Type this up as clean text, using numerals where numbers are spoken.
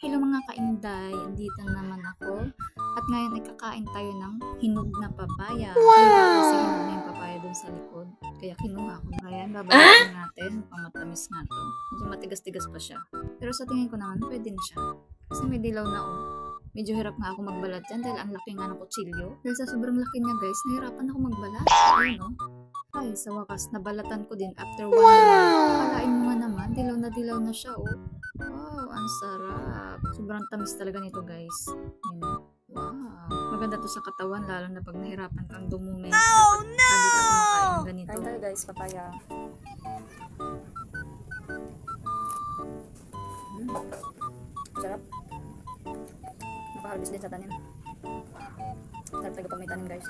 Hello mga kainday, andito naman ako. At ngayon ay kakain tayo ng hinog na papaya. Wow! Kasi hinog na yung papaya dun sa likod. Kaya kinuha ko na. Ayan, babalikin natin. Mukhang matamis nga to. Medyo matigas-tigas pa siya. Pero sa tingin ko naman, pwede na siya. Kasi may dilaw na oh. Medyo hirap nga ako magbalat dyan dahil ang laki nga ng kutsilyo. Dahil sa sobrang laki niya guys, nahirapan ako magbalat. Ayan oh. Ay, sa wakas, nabalatan ko din after 1 month. Kalain mo nga naman, dilaw na siya oh. Wow, ang sarap. Sobrang tamis talaga nito guys. Yun. Wow. Maganda to sa katawan lalo na pag nahirapan kang dumumi. Dapat lagi ka kumakain ng ganito. Kain tayo guys, papaya. Sarap. Nakaharvest din sa tanim. Sarap talaga pag may tanim guys.